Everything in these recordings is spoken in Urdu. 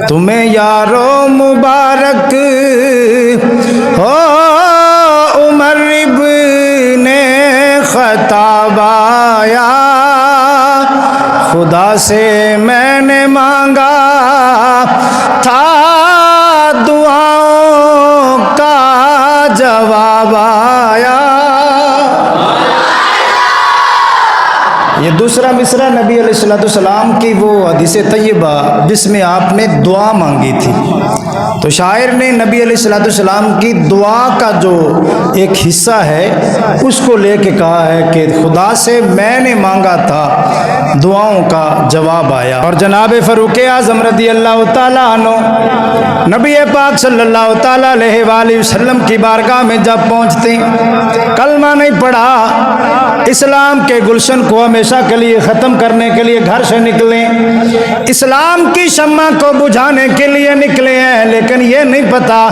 تمہیں یارو مبارک ہو عمر ابن خطاب آیا، خدا سے میں نے مانگا تھا دعاؤں کا جواب آیا۔ یہ دوسرا مصرع نبی علیہ السلام کی وہ حدیث طیبہ جس میں آپ نے دعا مانگی تھی، تو شاعر نے نبی علیہ السلام کی دعا کا جو ایک حصہ ہے اس کو لے کے کہا ہے کہ خدا سے میں نے مانگا تھا دعاؤں کا جواب آیا۔ اور جناب فاروق اعظم رضی اللہ تعالیٰ عنہ نبی پاک صلی اللہ تعالیٰ علیہ وآلہ وسلم کی بارگاہ میں جب پہنچتے، کلمہ نہیں پڑھا، اسلام کے گلشن کو ہمیشہ کے لیے ختم کرنے کے لیے گھر سے نکلے، اسلام کی شمع کو بجھانے کے لیے نکلے ہیں، لیکن یہ نہیں پتا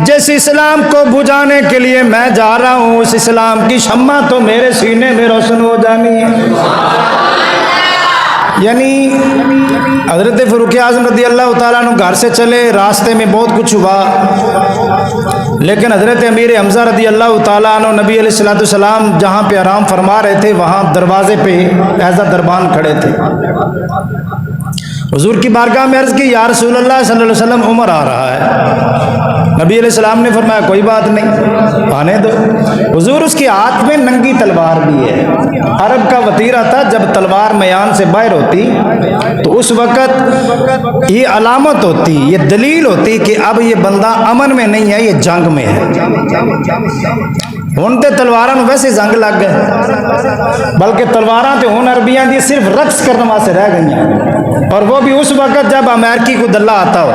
جس اسلام کو بجھانے کے لیے میں جا رہا ہوں اس اسلام کی شمع تو میرے سینے میں روشن ہو جانی ہے۔ یعنی حضرت فاروق اعظم رضی اللہ تعالیٰ عنہ گھر سے چلے، راستے میں بہت کچھ ہوا، لیکن حضرت امیر حمزہ رضی اللہ تعالیٰ عنہ نبی علیہ السلام جہاں پہ آرام فرما رہے تھے وہاں دروازے پہ ایزا دربان کھڑے تھے۔ حضور کی بارگاہ میں عرض کی یا رسول اللہ صلی اللہ علیہ وسلم عمر آ رہا ہے۔ نبی علیہ السلام نے فرمایا کوئی بات نہیں، آنے دو۔ حضور اس کے ہاتھ میں ننگی تلوار بھی ہے۔ عرب کا وطیرہ تھا، جب تلوار میان سے باہر ہوتی تو اس وقت یہ علامت ہوتی، یہ دلیل ہوتی کہ اب یہ بندہ امن میں نہیں ہے، یہ جنگ میں ہے۔ ہوں تو تلواراں ویسے زنگ لگ گئے، بلکہ تلواراں تو ہوں عربیاں دی صرف رقص کرنے واسطے رہ گئی ہیں، اور وہ بھی اس وقت جب امریکی کو دلہ آتا ہو،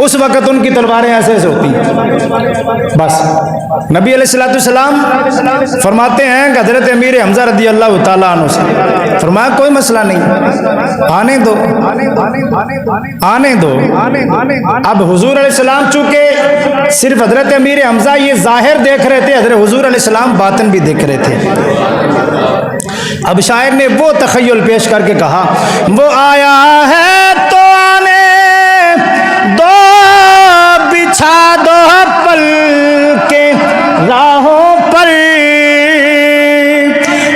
اس وقت ان کی تلواریں ایسے ایسے ہوتی ہیں۔ بس نبی علیہ السلام فرماتے ہیں کہ حضرت امیر حمزہ رضی اللہ تعالیٰ عنہ سے فرمایا کوئی مسئلہ نہیں، آنے دو آنے دو۔ اب حضور علیہ السلام چونکہ صرف حضرت امیر حمزہ یہ ظاہر دیکھ رہے تھے، حضرت حضور علیہ السلام باطن بھی دیکھ رہے تھے۔ اب شاعر نے وہ تخیل پیش کر کے کہا وہ آیا ہے تو آنے دو، بچھا دو پل کے راہوں پر،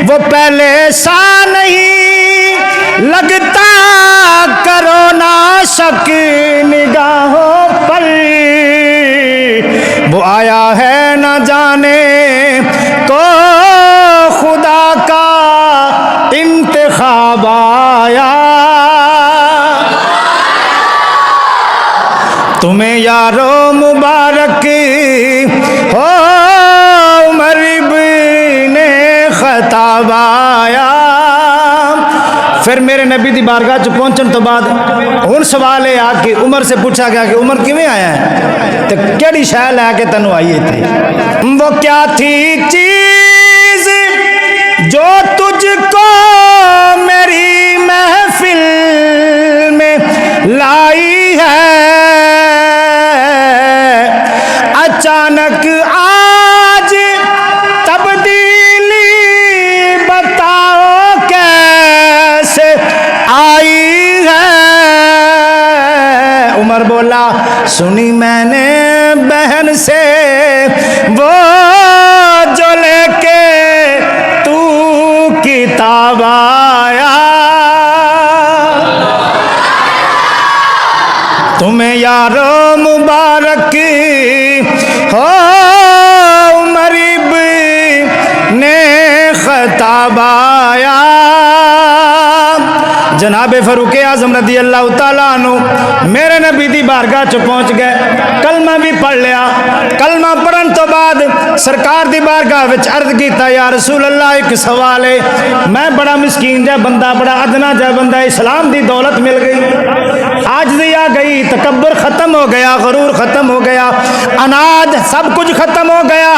وہ پہلے سا نہیں لگتا کرو نا شک نگاہوں پر، وہ آیا ہے نہ جانے کو خدا کا انتخاب آیا، تمہیں یارو مبارک ہو عمر ابن خطاب آیا۔ پھر میرے نبی دی بارگاہ چ پہنچن تو بعد ہن سوال ہے آ کہ عمر سے پوچھا گیا کہ عمر کیویں آیا ہے تے کیڑی شے لے کے تینوں آئی تھے؟ وہ کیا تھی چیز جو تجھ کو میری محفل میں لائی ہے، اچانک آج تبدیلی بتاؤ کیسے آئی ہے۔ عمر بولا سنی میں نے بہن سے وہ جو لے کے تو کتاب آیا، تمہیں یارو مبارک ہو عمر ابن خطاب آیا۔ جناب فاروق اعظم رضی اللہ تعالیٰ عنہ میرے نبی دی بارگاہ چ پہنچ گئے، کلمہ بھی پڑھ لیا۔ کلمہ پڑھن تو بعد سرکار دی بارگاہ وچ عرض کیتا یا رسول اللہ ایک سوال ہے، میں بڑا مسکین جا بندہ، بڑا ادنا جا بندہ، اسلام دی دولت مل گئی، عاجزی آ گئی، تکبر ختم ہو گیا، غرور ختم ہو گیا، اناج سب کچھ ختم ہو گیا،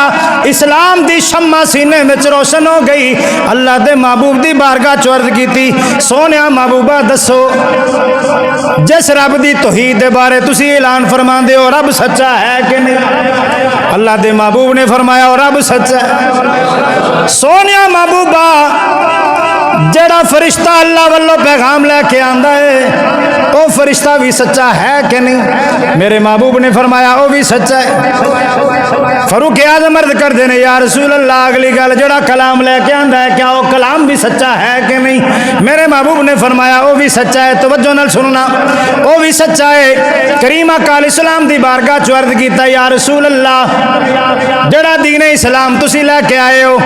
اسلام دی شمع سینے وچ روشن ہو گئی۔ اللہ دے محبوب دی بارگاہ چ عرض کیتی سونیا محبوبہ دسو جس رب دی توحید دے بارے تسی اعلان فرما دے ہو رب سچا ہے کہ نہیں؟ اللہ دے محبوب نے فرمایا اور رب سچا ہے۔ سونیا محبوبہ جڑا فرشتہ اللہ والوں پیغام لے کے آندا ہے وہ فرشتہ بھی سچا ہے کہ نہیں؟ میرے محبوب نے فرمایا وہ بھی سچا ہے۔ فاروق اعظم عرض کر دینے یا رسول اللہ اگلی گل جڑا کلام لے کے آندا ہے کیا وہ کلام بھی سچا ہے کہ نہیں؟ میرے محبوب نے فرمایا وہ بھی سچا ہے۔ توجہ نال سننا، وہ بھی سچا ہے۔ کریم آقا علیہ السلام دی بارگاہ چ عرض کیتا یا رسول اللہ جڑا دین اسلام تسی لے کے آئے ہو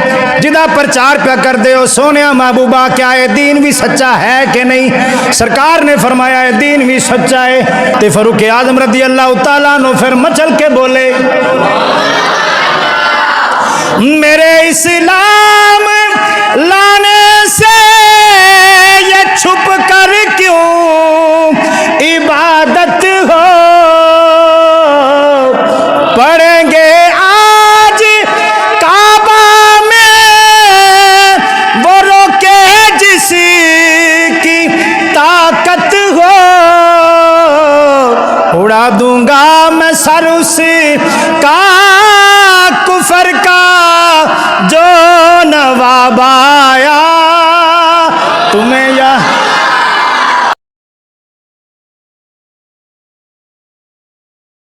جدا پرچار پیا کر دے ہو سونیا محبوبہ کیا یہ دین بھی سچا ہے کہ نہیں؟ سرکار نے فرمایا یہ دین بھی سچا ہے۔ تے فاروق اعظم رضی اللہ تعالیٰ عنہ پھر مچل کے بولے میرے اسلام لانے سے یہ چھپ کر کیوں عبادت ہو پڑھیں گے آج کعبہ میں وہ روکے جس کی طاقت ہو اڑا دوں گا میں سر اس کا کفر کا جو نوابا